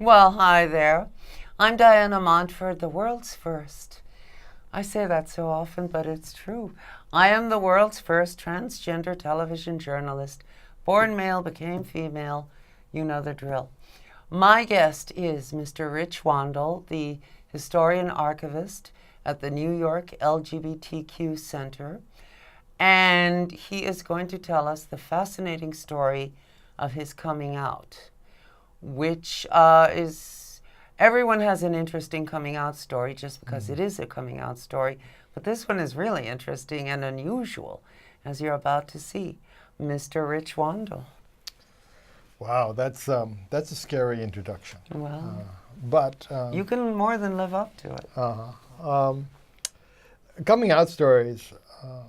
Well, hi there. I'm Diana Montford, the world's first. I say that so often, but it's true. I am the world's first transgender television journalist. Born male, became female. You know the drill. My guest is Mr. Rich Wandel, the historian archivist at the New York LGBTQ Center. And he is going to tell us the fascinating story of his coming out, which is, everyone has an interesting coming out story just because it is a coming out story, but this one is really interesting and unusual, as you're about to see. Mr. Rich Wandel. Wow, that's a scary introduction. Well, But you can more than live up to it. coming out stories,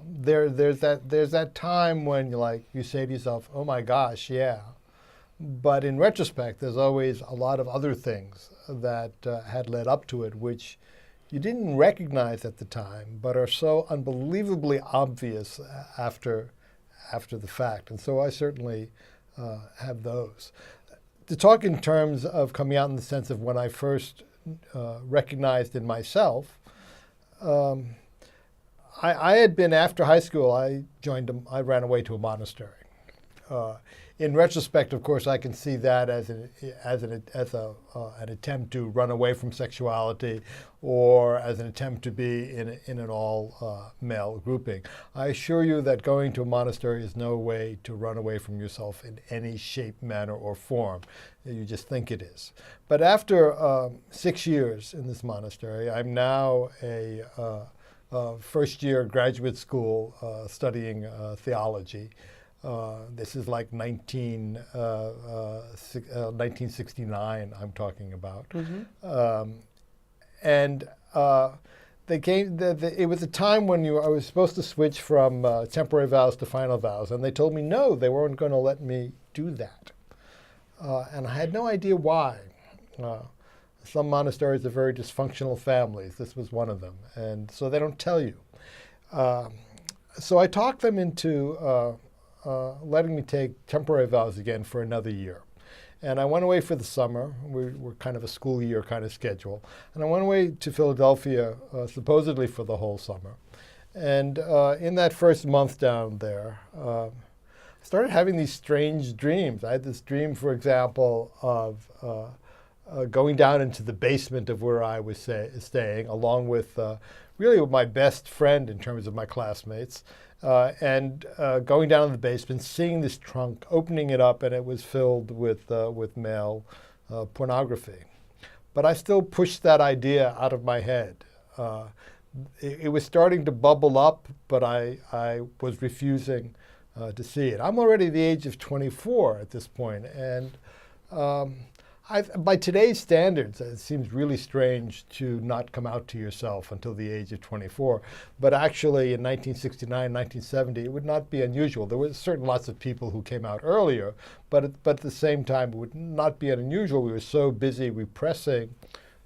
there's that time when you say to yourself, "Oh my gosh, yeah." But in retrospect, there's always a lot of other things that had led up to it, which you didn't recognize at the time, but are so unbelievably obvious after the fact. And so I certainly have those. To talk in terms of coming out in the sense of when I first recognized in myself, I had been, after high school, I ran away to a monastery. In retrospect, of course, I can see that as an attempt to run away from sexuality, or as an attempt to be in an all male grouping. I assure you that going to a monastery is no way to run away from yourself in any shape, manner, or form. You just think it is. But after 6 years in this monastery, I'm now a first-year graduate school studying theology. This is like 1969 I'm talking about. Mm-hmm. It was a time when I was supposed to switch from temporary vows to final vows, and they told me no, they weren't going to let me do that. And I had no idea why. Some monasteries are very dysfunctional families. This was one of them, and so they don't tell you. So I talked them into letting me take temporary vows again for another year. And I went away for the summer. We were kind of a school year kind of schedule. And I went away to Philadelphia supposedly for the whole summer. And in that first month down there, I started having these strange dreams. I had this dream, for example, of going down into the basement of where I was staying, along with really with my best friend in terms of my classmates, and going down in the basement, seeing this trunk, opening it up, and it was filled with male pornography. But I still pushed that idea out of my head. It was starting to bubble up, but I was refusing to see it. I'm already the age of 24 at this point, and by today's standards, it seems really strange to not come out to yourself until the age of 24. But actually, in 1969, 1970, it would not be unusual. There were certain lots of people who came out earlier, but at the same time, it would not be unusual. We were so busy repressing,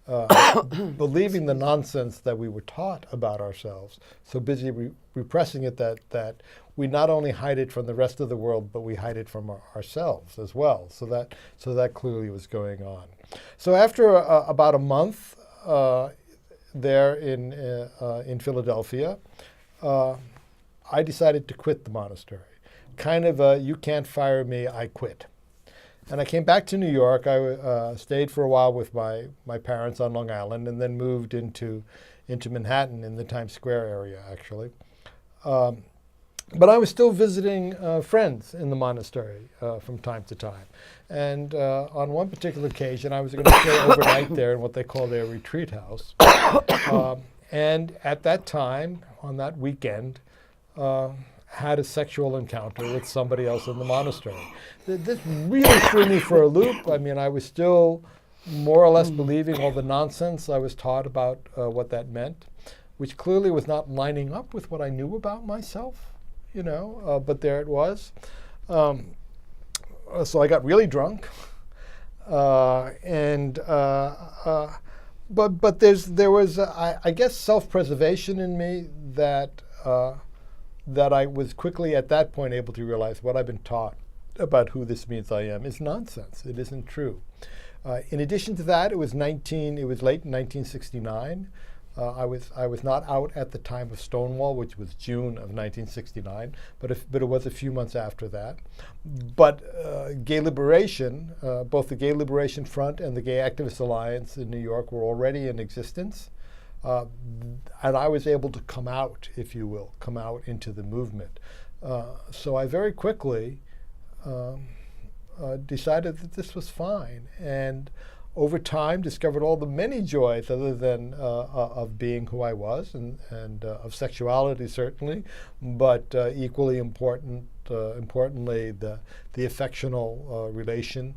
believing the nonsense that we were taught about ourselves, so busy repressing it that we not only hide it from the rest of the world, but we hide it from ourselves as well. So that clearly was going on. So after about a month there in Philadelphia, I decided to quit the monastery. Kind of a, you can't fire me, I quit. And I came back to New York. I stayed for a while with my parents on Long Island, and then moved into Manhattan in the Times Square area, actually. But I was still visiting friends in the monastery from time to time. And on one particular occasion, I was going to stay overnight there in what they call their retreat house. And at that time, on that weekend, had a sexual encounter with somebody else in the monastery. This really threw me for a loop. I mean, I was still more or less believing all the nonsense I was taught about what that meant, which clearly was not lining up with what I knew about myself, but there it was. So I got really drunk, but there was I guess self-preservation in me that I was quickly at that point able to realize what I've been taught about who this means I am is nonsense. It isn't true. In addition to that, it was late in 1969. I was not out at the time of Stonewall, which was June of 1969, but it was a few months after that. But gay liberation, both the Gay Liberation Front and the Gay Activist Alliance in New York were already in existence. And I was able to come out, if you will, come out into the movement. So I very quickly decided that this was fine, and over time discovered all the many joys other than of being who I was, and of sexuality certainly, but equally importantly the affectional relation.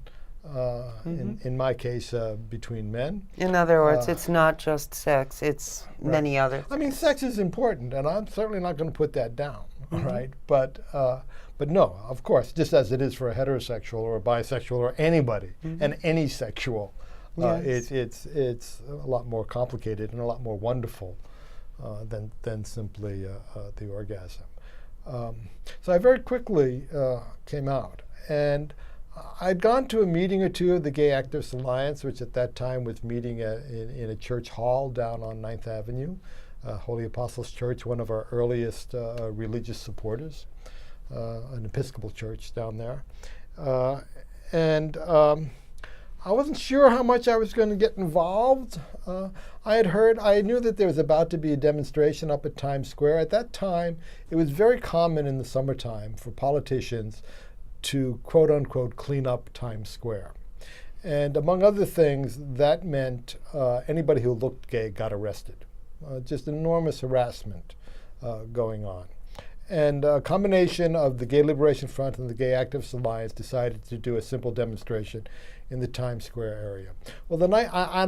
In my case, between men. In other words, it's not just sex, it's many other things. I mean, sex is important, and I'm certainly not going to put that down, right? But no, of course, just as it is for a heterosexual or a bisexual or anybody, and any sexual, Yes. it's a lot more complicated and a lot more wonderful than simply the orgasm. So I very quickly came out, and I'd gone to a meeting or two of the Gay Activist Alliance, which at that time was meeting in a church hall down on 9th Avenue, Holy Apostles Church, one of our earliest religious supporters, an Episcopal church down there. And I wasn't sure how much I was going to get involved. I knew that there was about to be a demonstration up at Times Square. At that time, it was very common in the summertime for politicians to quote unquote clean up Times Square. And among other things, that meant anybody who looked gay got arrested. Just enormous harassment going on. And a combination of the Gay Liberation Front and the Gay Activist Alliance decided to do a simple demonstration in the Times Square area. Well, and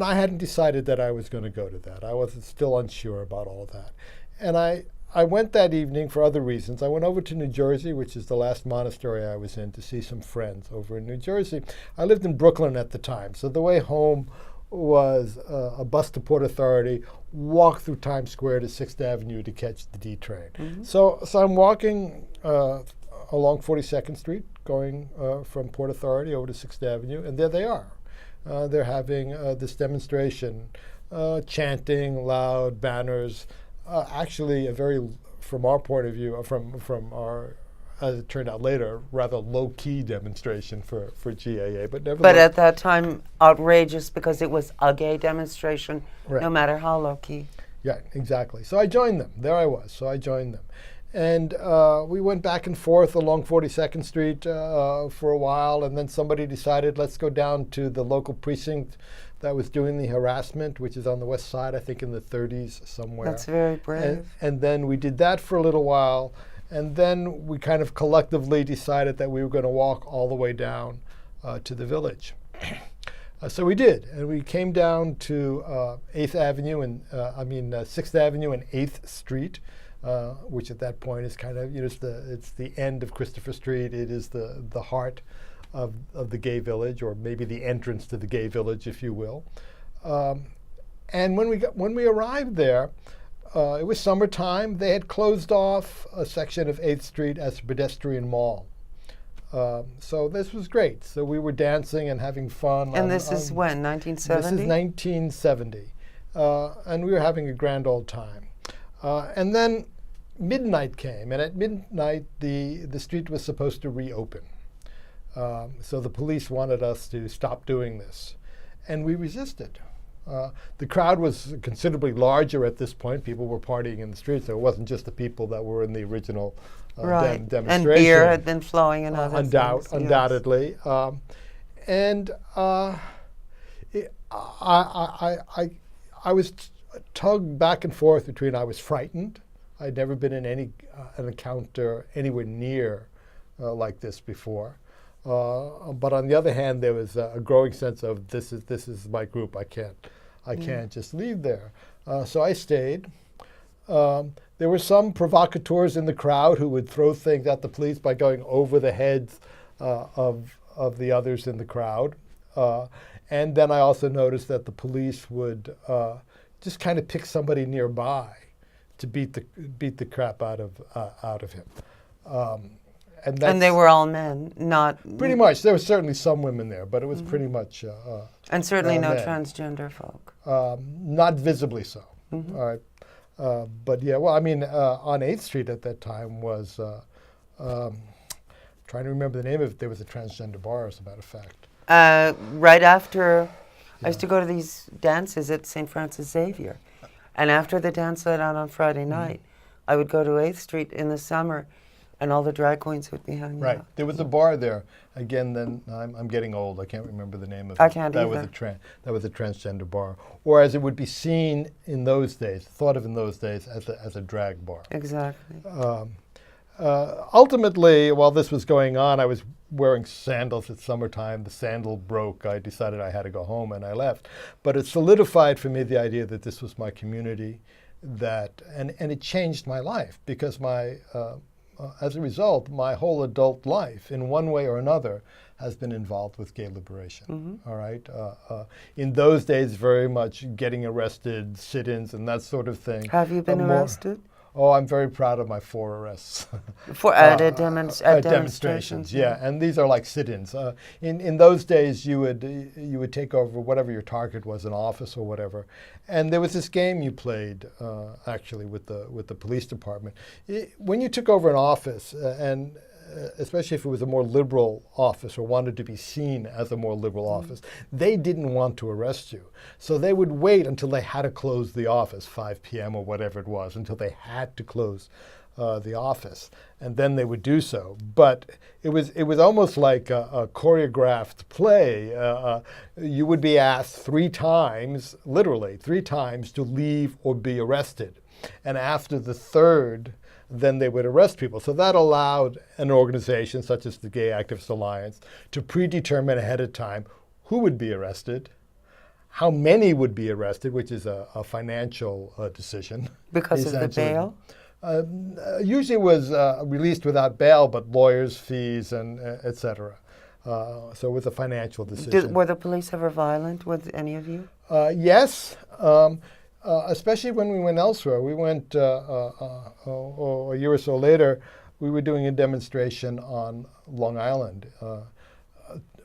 I hadn't decided that I was going to go to that. I was still unsure about all that. And I went that evening for other reasons. I went over to New Jersey, which is the last monastery I was in, to see some friends over in New Jersey. I lived in Brooklyn at the time, so the way home was a bus to Port Authority, walk through Times Square to 6th Avenue to catch the D train. So I'm walking along 42nd Street, going from Port Authority over to 6th Avenue, and there they are. They're having this demonstration, chanting, loud banners. Actually, from our point of view, from our, as it turned out later, rather low-key demonstration for GAA, but nevertheless. But at that time, outrageous because it was a gay demonstration, no matter how low-key. Yeah, exactly. So I joined them. There I was. So I joined them. And we went back and forth along 42nd Street for a while, and then somebody decided, let's go down to the local precinct that was doing the harassment, which is on the west side, I think in the 30s somewhere. That's very brave. And then we did that for a little while, and then we kind of collectively decided that we were going to walk all the way down to the village. So we did, and we came down to 8th Avenue and 6th Avenue and 8th Street, which at that point is kind of, it's the end of Christopher Street. It is the heart of the gay village, or maybe the entrance to the gay village, if you will. And when we arrived there, it was summertime. They had closed off a section of 8th Street as a pedestrian mall. So this was great. So we were dancing and having fun. And this is when, 1970? This is 1970. And we were having a grand old time. And then midnight came, and at midnight the street was supposed to reopen. So the police wanted us to stop doing this, and we resisted. The crowd was considerably larger at this point. People were partying in the streets, so it wasn't just the people that were in the original demonstration. And beer had been flowing and other things. Undoubtedly. I was tugged back and forth between I was frightened. I'd never been in an encounter anywhere near like this before. But on the other hand, there was a growing sense of this is my group. I can't just leave there. So I stayed. There were some provocateurs in the crowd who would throw things at the police by going over the heads of the others in the crowd. And then I also noticed that the police would just kind of pick somebody nearby to beat the crap out of him. and that's And they were all men, not pretty much. There were certainly some women there, but it was pretty much and certainly no men. transgender folk. Not visibly so. All right. But yeah, well, I mean, on 8th Street at that time was, trying to remember the name of it, there was a transgender bar, as a matter of fact. Right after, I used to go to these dances at St. Francis Xavier. And after the dance let out on Friday night, I would go to 8th Street in the summer, and all the drag queens would be hanging Right. out. There was a bar there. Again, then I'm getting old. I can't remember the name of it. I can't that either. That was a transgender bar, or as it would be seen in those days, thought of in those days as a drag bar. Exactly. Ultimately, while this was going on, I was wearing sandals. It's summertime. The sandal broke. I decided I had to go home, and I left. But it solidified for me the idea that this was my community, and it changed my life, because as a result, my whole adult life, in one way or another, has been involved with gay liberation. All right. In those days, very much getting arrested, sit-ins, and that sort of thing. Have you been arrested? Oh, I'm very proud of my 4 arrests. For at demonstrations. Yeah, and these are like sit-ins. In those days, you would take over whatever your target was, an office or whatever, and there was this game you played actually with the police department. When you took over an office, and especially if it was a more liberal office or wanted to be seen as a more liberal office, they didn't want to arrest you. So they would wait until they had to close the office, 5 p.m. or whatever it was, until they had to close the office, and then they would do so. But it was almost like a choreographed play. You would be asked 3 times, literally 3 times, to leave or be arrested. And after the 3rd, then they would arrest people. So that allowed an organization such as the Gay Activist Alliance to predetermine ahead of time who would be arrested, how many would be arrested, which is a financial decision. Because of the bail? Usually it was released without bail, but lawyers' fees and et cetera. So it was a financial decision. Were the police ever violent with any of you? Yes. Especially when we went elsewhere. We went a year or so later, we were doing a demonstration on Long Island.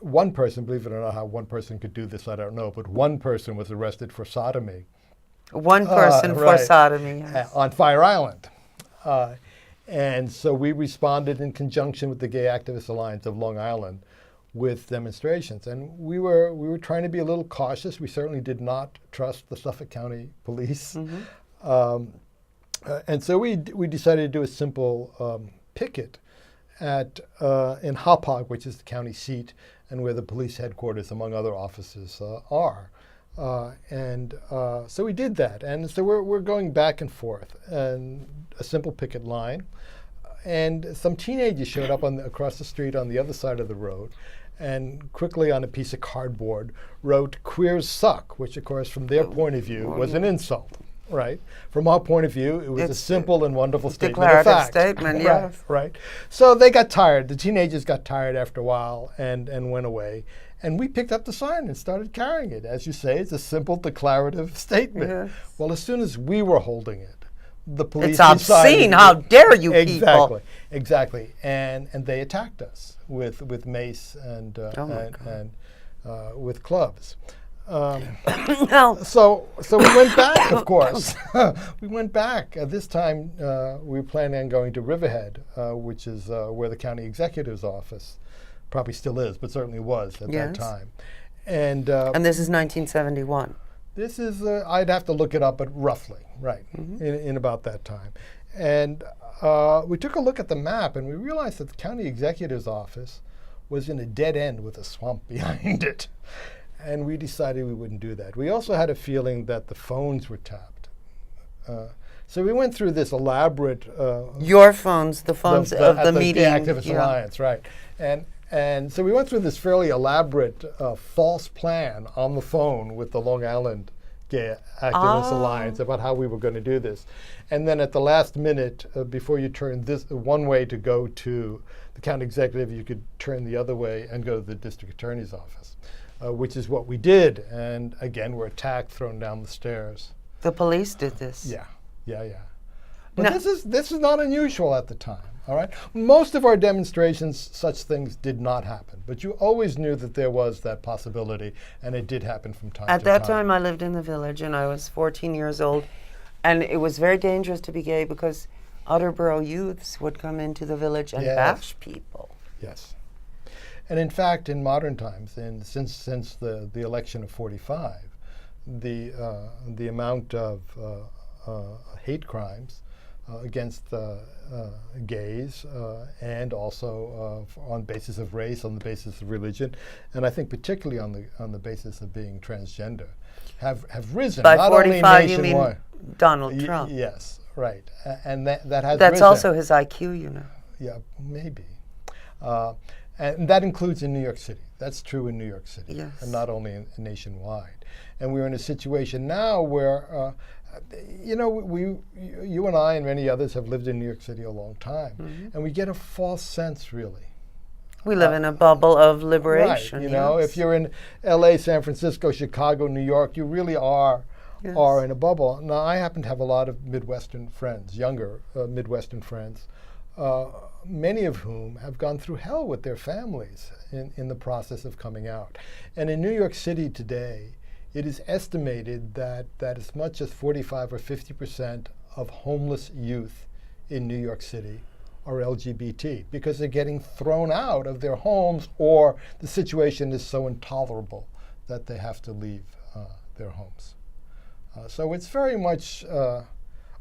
One person, believe it or not, how one person could do this, I don't know, but one person was arrested for sodomy. One person for sodomy, yes. On Fire Island. And so we responded in conjunction with the Gay Activist Alliance of Long Island with demonstrations, and we were trying to be a little cautious. We certainly did not trust the Suffolk County Police, and so we decided to do a simple picket in Hauppauge, which is the county seat and where the police headquarters, among other offices, are. So we did that, and so we're going back and forth, and a simple picket line, and some teenagers showed up across the street on the other side of the road, and quickly on a piece of cardboard wrote "Queers suck," which of course from their point of view was an insult, right? From our point of view, it was a simple and wonderful statement of fact. Statement, yes. Right. So they got tired. The teenagers got tired after a while and went away. And we picked up the sign and started carrying it. As you say, it's a simple declarative statement. Yes. Well, as soon as we were holding it, the police It's obscene. How dare you people? Exactly. And they attacked us with mace and with clubs. No. So we went back, of course. We went back. This time we were planning on going to Riverhead, which is where the county executive's office probably still is, but certainly was at that time. And this is 1971. This is, I'd have to look it up, but roughly, right, in about that time. And we took a look at the map, and we realized that the county executive's office was in a dead end with a swamp behind it. And we decided we wouldn't do that. We also had a feeling that the phones were tapped. So we went through this elaborate... Your phones, the phones of the meeting. The Activist Alliance, right. And so we went through this fairly elaborate false plan on the phone with the Long Island Gay Activist Alliance about how we were going to do this. And then at the last minute, before you turn this one way to go to the county executive, you could turn the other way and go to the district attorney's office, which is what we did. And again, we're attacked, thrown down the stairs. The police did this? Yeah. But No. this is not unusual at the time. All right. Most of our demonstrations, such things did not happen, but you always knew that there was that possibility, and it did happen from time to time. At that time, I lived in the village, and I was 14 years old, and it was very dangerous to be gay because Otterborough youths would come into the village and Yes. bash people. Yes. And in fact, in modern times, and since the election of '45, the amount of hate crimes against gays and also on basis of race, on the basis of religion, and I think particularly on the basis of being transgender, have risen. By not 45, only you nationwide. mean Donald Trump. Yes, right, and that has That's risen. also his IQ, you know. Yeah, maybe. And that includes in New York City. That's true in New York City, Yes. and not only nationwide. And we're in a situation now where, you and I and many others have lived in New York City a long time, and we get a false sense, really. We live in a bubble of liberation. Right. You know, yes. if you're in L.A., San Francisco, Chicago, New York, you really are Yes. in a bubble. Now, I happen to have a lot of Midwestern friends, younger Midwestern friends, many of whom have gone through hell with their families in the process of coming out. And in New York City today, it is estimated that as much as 45 or 50% of homeless youth in New York City are LGBT because they're getting thrown out of their homes, or the situation is so intolerable that they have to leave their homes. So it's very much a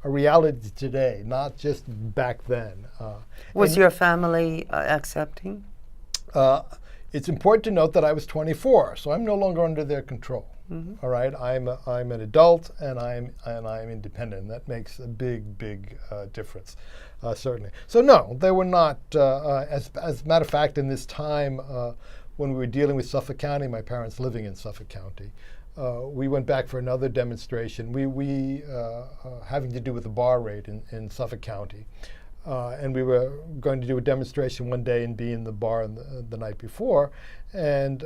reality today, not just back then. Was your family accepting? It's important to note that I was 24, so I'm no longer under their control. All right, I'm an adult and I'm independent. That makes a big difference, certainly. So no, they were not. As a matter of fact, in this time when we were dealing with Suffolk County, my parents living in Suffolk County, we went back for another demonstration. We having to do with the bar rate in Suffolk County. And we were going to do a demonstration one day and be in the bar the night before. And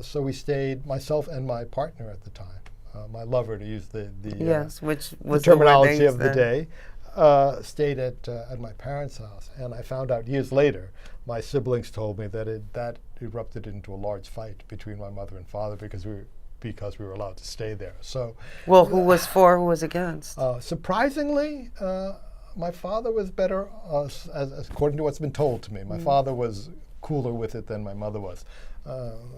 so we stayed, myself and my partner at the time, my lover, to use the Yes, which was the terminology weddings of the then. day, stayed at my parents' house. And I found out years later, my siblings told me that erupted into a large fight between my mother and father because we were allowed to stay there. So, Well, who was for, who was against? surprisingly, my father was better, as according to what's been told to me. My father was cooler with it than my mother was.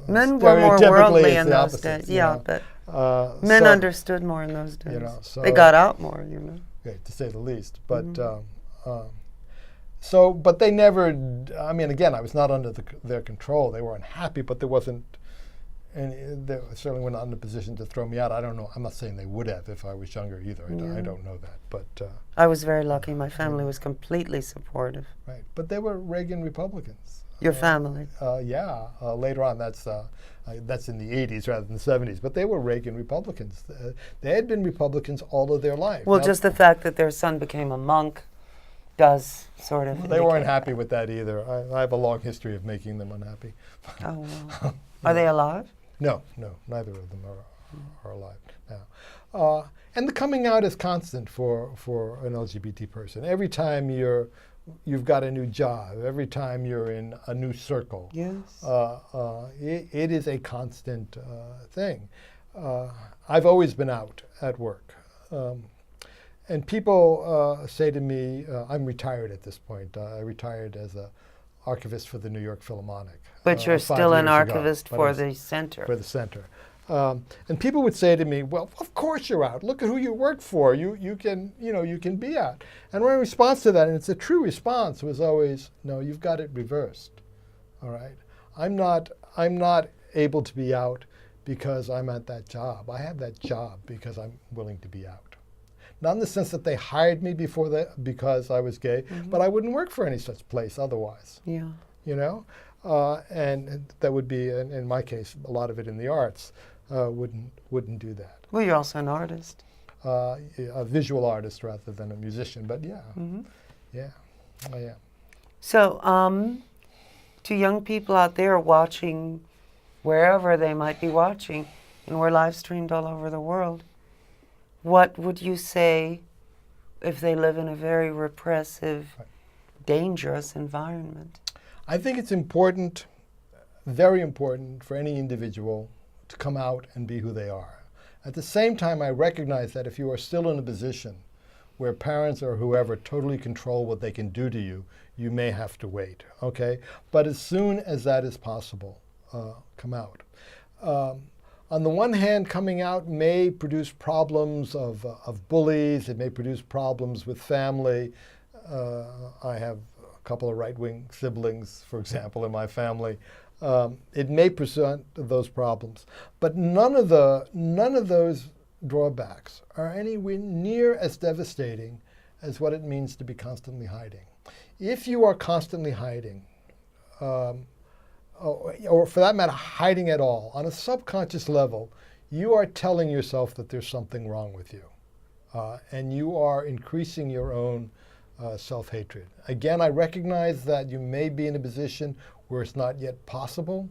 Men were more Stereotypically, worldly it's in the those opposite, days. you Yeah, know. but men So- understood more in those days. so- they got out more, you know. Okay, to say the least. But but they never. I mean, again, I was not under their control. They were unhappy, but there wasn't. And they certainly were not in a position to throw me out. I don't know. I'm not saying they would have if I was younger either. I don't know that. But I was very lucky. My family was completely supportive. right. But they were Reagan Republicans. Your family. Later on, that's in the 80s rather than the 70s. But they were Reagan Republicans. They had been Republicans all of their life. Well, Now, just the fact that their son became a monk does sort of. they weren't indicate happy with that either. I have a long history of making them unhappy. that. Oh, well. Are they alive? No, neither of them are alive now. And the coming out is constant for an LGBT person. Every time you've got a new job, every time you're in a new circle, Yes. it is a constant thing. I've always been out at work. And people say to me, I'm retired at this point. I retired as an archivist for the New York Philharmonic. But you're 5 still an years ago. archivist But I for was- the center. for the center. And people would say to me, well, of course you're out. Look at who you work for. You can be out. And my response to that, and it's a true response, was always, no, you've got it reversed. All right. I'm not able to be out because I'm at that job. I have that job because I'm willing to be out. Not in the sense that they hired me because I was gay, but I wouldn't work for any such place otherwise. Yeah. You know? And that would be, in my case, a lot of it in the arts, wouldn't do that. Well, you're also an artist. A visual artist rather than a musician, but yeah, yeah, I am. So, to young people out there watching, wherever they might be watching, and we're live streamed all over the world, what would you say if they live in a very repressive, dangerous environment. I think it's important, very important for any individual to come out and be who they are. At the same time, I recognize that if you are still in a position where parents or whoever totally control what they can do to you, you may have to wait, okay? But as soon as that is possible, come out. On the one hand, coming out may produce problems of bullies. It may produce problems with family. I have a couple of right-wing siblings, for example, in my family. It may present those problems, but none of those drawbacks are anywhere near as devastating as what it means to be constantly hiding. If you are constantly hiding, or for that matter, hiding at all, on a subconscious level, you are telling yourself that there's something wrong with you, and you are increasing your own self-hatred. Again, I recognize that you may be in a position where it's not yet possible,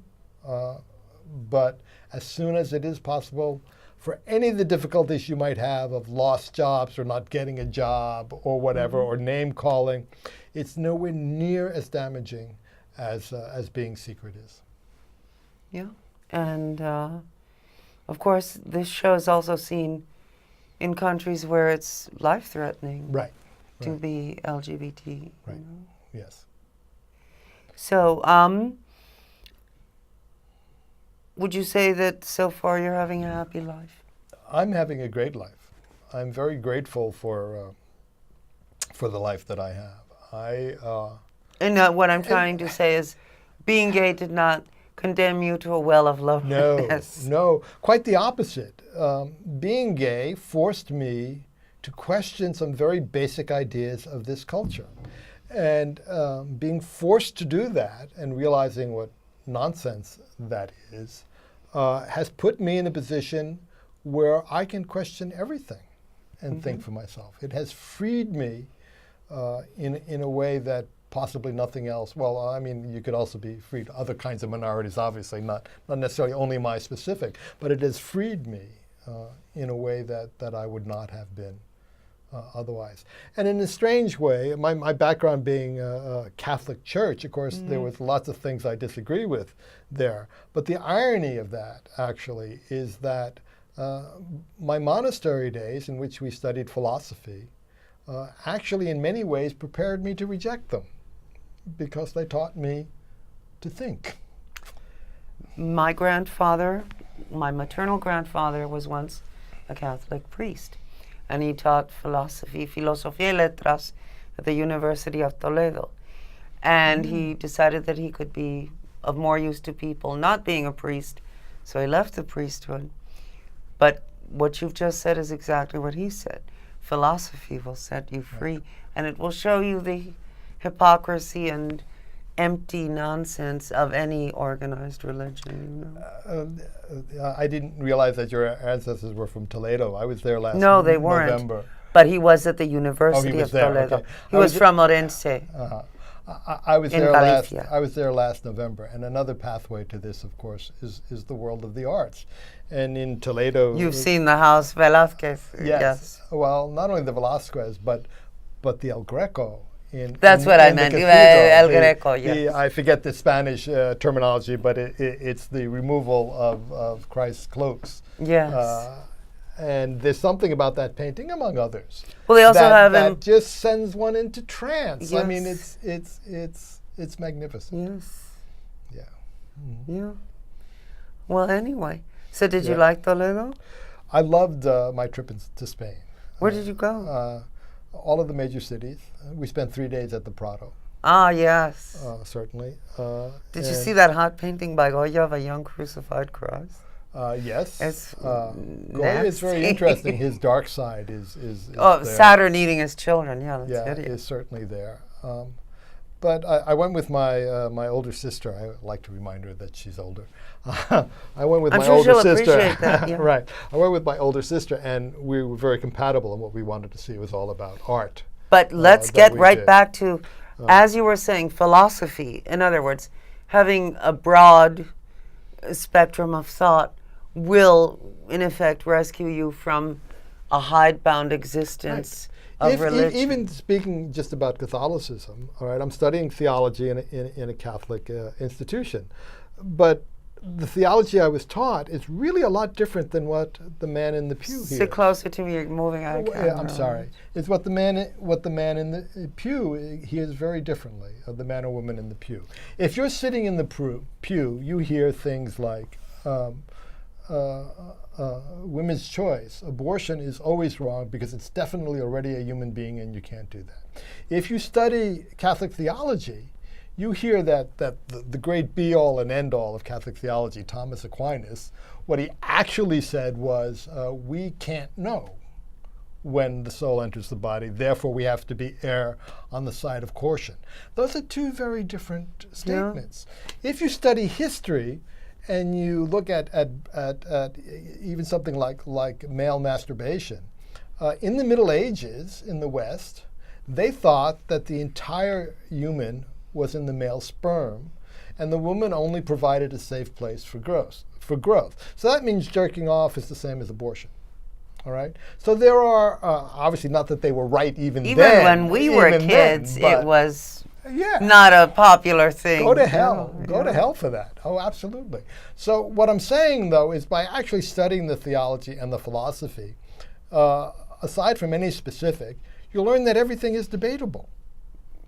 but as soon as it is possible, for any of the difficulties you might have of lost jobs or not getting a job or whatever, or name calling, it's nowhere near as damaging as being secret is. Yeah, and of course, this show is also seen in countries where it's life-threatening Right. to be LGBT. Right. You know? Yes. So, would you say that so far you're having a happy life? I'm having a great life. I'm very grateful for the life that I have. And what I'm trying to say is, being gay did not condemn you to a well of loneliness. No, quite the opposite. Being gay forced me to question some very basic ideas of this culture. And being forced to do that and realizing what nonsense that is has put me in a position where I can question everything and think for myself. It has freed me in a way that possibly nothing else. Well, I mean, you could also be freed other kinds of minorities, obviously, not necessarily only my specific, but it has freed me in a way that I would not have been otherwise. And in a strange way, my background being a Catholic Church, of course, there was lots of things I disagree with there. But the irony of that, actually, is that my monastery days, in which we studied philosophy, actually in many ways prepared me to reject them, because they taught me to think. My grandfather, my maternal grandfather, was once a Catholic priest, and he taught philosophy, Filosofía y Letras, at the University of Toledo. And he decided that he could be of more use to people not being a priest, so he left the priesthood. But what you've just said is exactly what he said. Philosophy will set you free, and it will show you the hypocrisy and empty nonsense of any organized religion. You know? I didn't realize that your ancestors were from Toledo. I was there last No, they weren't. November. But he was at the University of there, Toledo. okay. He was from Orense. I was In there Galicia. I was there last November, and another pathway to this, of course, is the world of the arts. And in Toledo, You've seen the house Velázquez. yes. Well, not only the Velázquez, but the El Greco. That's what I the meant. cathedral. El Greco, yes. I forget the Spanish terminology, but it's the removal of Christ's cloaks. Yes. And there's something about that painting, among others. Well, they also have that him. just sends one into trance. I mean, Yes. it's magnificent. Yes. Yeah. Yeah. Well, anyway. So did you Yeah. like Toledo? I loved my trip to Spain. Where did you go? All of the major cities. We spent 3 days at the Prado, Ah, yes. certainly. Did you see that hot painting by Goya of a young crucified cross? Yes. It's Goya is very nasty. interesting. His dark side is Oh, there. Saturn eating his children. Yeah, that's Yeah, hideous. is certainly there. But I went with my older sister. I like to remind her that she's older. I went with I'm my sure older she'll sister. appreciate that, yeah. Right. I went with my older sister, and we were very compatible in what we wanted to see. It was all about art. But let's that get we right did. back to, as you were saying, philosophy. In other words, having a broad spectrum of thought will, in effect, rescue you from a hidebound existence of religion. Even speaking just about Catholicism, all right, I'm studying theology in a Catholic institution, but the theology I was taught is really a lot different than what the man in the pew hears. Sit closer to me. You're moving out of camera. Yeah, I'm sorry. It's what the man in the pew hears very differently of the man or woman in the pew. If you're sitting in the pew, you hear things like women's choice. Abortion is always wrong because it's definitely already a human being and you can't do that. If you study Catholic theology, you hear that the great be-all and end-all of Catholic theology, Thomas Aquinas, what he actually said was, we can't know when the soul enters the body, therefore we have to err on the side of caution. Those are two very different statements. Yeah. If you study history, and you look at even something like male masturbation, in the Middle Ages in the West, they thought that the entire human was in the male sperm, and the woman only provided a safe place for growth. So that means jerking off is the same as abortion. All right. So there are obviously not that they were right even then. Even when we were kids, it was. Yeah. Not a popular thing. Go to hell. Go to hell for that. Oh, absolutely. So what I'm saying, though, is by actually studying the theology and the philosophy, aside from any specific, you'll learn that everything is debatable.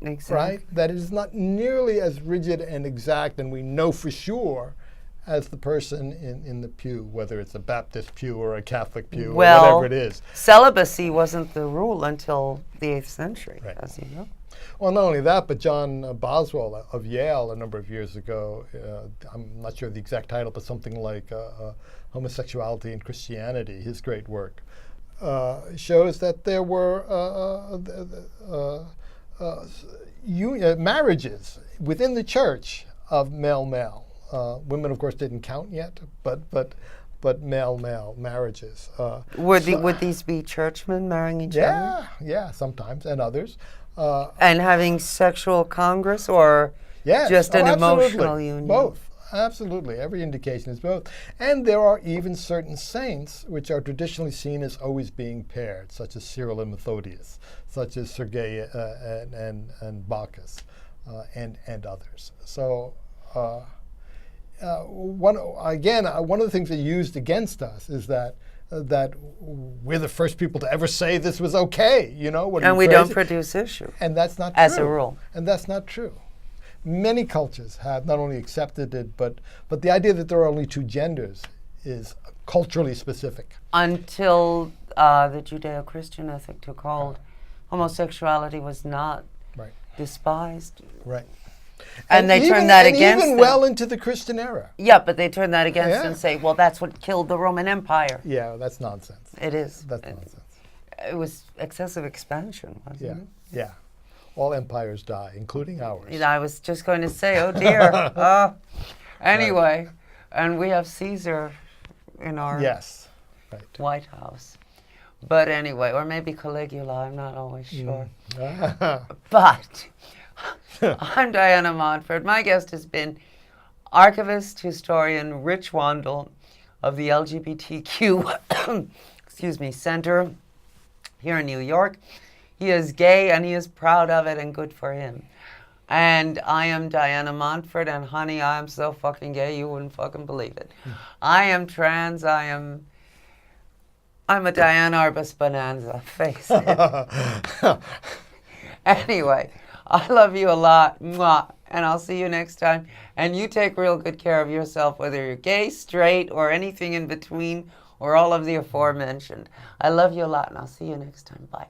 Exactly. Right? That it is not nearly as rigid and exact, and we know for sure, as the person in the pew, whether it's a Baptist pew or a Catholic pew or whatever it is. Celibacy wasn't the rule until the 8th century, right, as you know. Well, not only that, but John Boswell of Yale a number of years ago, I'm not sure the exact title, but something like Homosexuality and Christianity, his great work, shows that there were marriages within the church of male-male. Women, of course, didn't count yet, but male-male marriages. Would these be churchmen marrying each other? Yeah, sometimes, and others. And having sexual congress, or just an emotional union? Both. Absolutely. Every indication is both. And there are even certain saints which are traditionally seen as always being paired, such as Cyril and Methodius, such as Sergei and Bacchus, and others. So one of the things they used against us is that we're the first people to ever say this was okay, and we don't produce issue. And that's not true. As a rule. And that's not true. Many cultures have not only accepted it, but the idea that there are only two genders is culturally specific. Until the Judeo-Christian ethic took hold, homosexuality was not despised. Right. And they turned that against even them. Well into the Christian era. Yeah, but they turned that against and say, well, that's what killed the Roman Empire. Yeah, that's nonsense. It is. That's nonsense. It was excessive expansion, wasn't it? Yeah. All empires die, including ours. I was just going to say, oh dear. Anyway, and we have Caesar in our White House. But anyway, or maybe Caligula, I'm not always sure. But I'm Diana Montford. My guest has been archivist, historian Rich Wandel of the LGBTQ Center here in New York. He is gay and he is proud of it, and good for him. And I am Diana Montford, and honey, I am so fucking gay you wouldn't fucking believe it. I am trans, I'm a Diana Arbus Bonanza, face it. Anyway, I love you a lot, mwah, and I'll see you next time. And you take real good care of yourself, whether you're gay, straight, or anything in between, or all of the aforementioned. I love you a lot, and I'll see you next time. Bye.